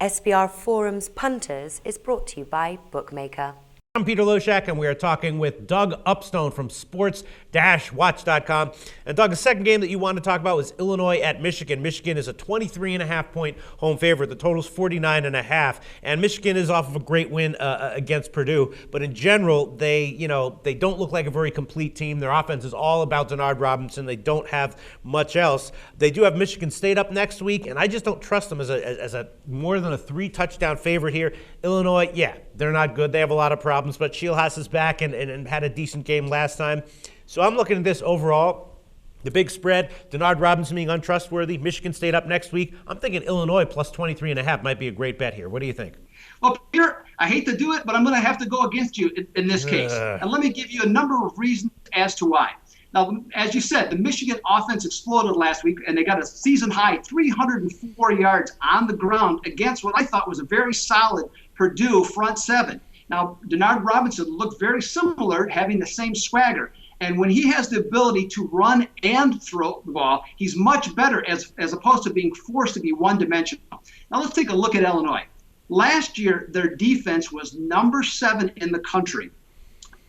SBR Forum's Punters is brought to you by Bookmaker. I'm Peter Loshak, and we are talking with Doug Upstone from sports-watch.com. And Doug, the second game that you wanted to talk about was Illinois at Michigan. Michigan is a 23.5-point home favorite. The total's 49.5. And Michigan is off of a great win against Purdue. But in general, they don't look like a very complete team. Their offense is all about Denard Robinson. They don't have much else. They do have Michigan State up next week, and I just don't trust them as a more than a 3-touchdown favorite here. Illinois, yeah, they're not good. They have a lot of problems. But Shieldhouse is back and had a decent game last time. So I'm looking at this overall. The big spread, Denard Robinson being untrustworthy, Michigan State up next week. I'm thinking Illinois plus 23.5 might be a great bet here. What do you think? Well, Peter, I hate to do it, but I'm going to have to go against you in this case. And let me give you a number of reasons as to why. Now, as you said, the Michigan offense exploded last week, and they got a season-high 304 yards on the ground against what I thought was a very solid Purdue front seven. Now, Denard Robinson looked very similar, having the same swagger. And when he has the ability to run and throw the ball, he's much better as opposed to being forced to be one-dimensional. Now, let's take a look at Illinois. Last year, their defense was number 7 in the country,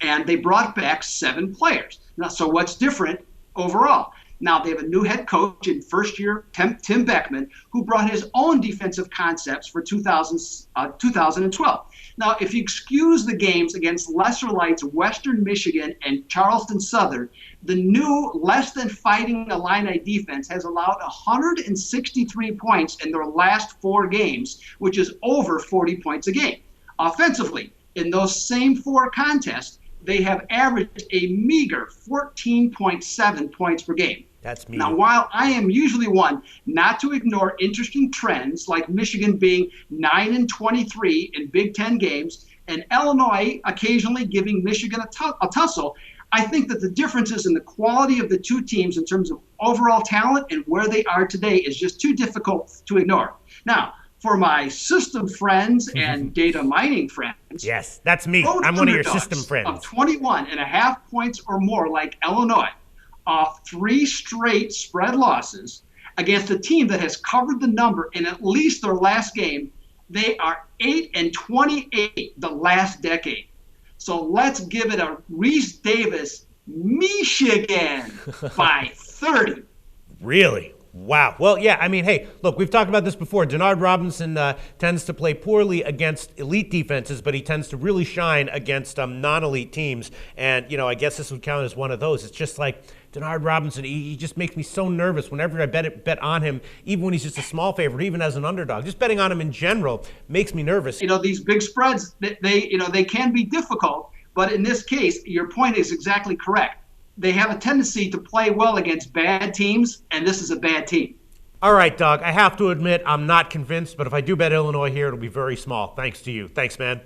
and they brought back 7 players. Now, so what's different overall? Now, they have a new head coach in first year, Tim Beckman, who brought his own defensive concepts for 2012. Now, if you excuse the games against lesser lights Western Michigan and Charleston Southern, the new less than fighting Illini defense has allowed 163 points in their last 4 games, which is over 40 points a game. Offensively, in those same 4 contests, they have averaged a meager 14.7 points per game. That's me. Now, while I am usually one not to ignore interesting trends like Michigan being 9-23 in Big Ten games and Illinois occasionally giving Michigan a tussle, I think that the differences in the quality of the two teams in terms of overall talent and where they are today is just too difficult to ignore. Now, for my system friends and data mining friends, yes, that's me. I'm one of your system friends. Of 21.5 points or more, like Illinois, off 3 straight spread losses against a team that has covered the number in at least their last game, they are 8-28 the last decade. So let's give it a Reese Davis Michigan by 30. Really? Wow. Well, yeah, I mean, hey, look, we've talked about this before. Denard Robinson tends to play poorly against elite defenses, but he tends to really shine against non-elite teams. And, I guess this would count as one of those. It's just like Denard Robinson, he just makes me so nervous whenever I bet on him, even when he's just a small favorite, even as an underdog. Just betting on him in general makes me nervous. These big spreads, they can be difficult, but in this case, your point is exactly correct. They have a tendency to play well against bad teams, and this is a bad team. All right, Doug, I have to admit I'm not convinced, but if I do bet Illinois here, it'll be very small. Thanks to you. Thanks, man.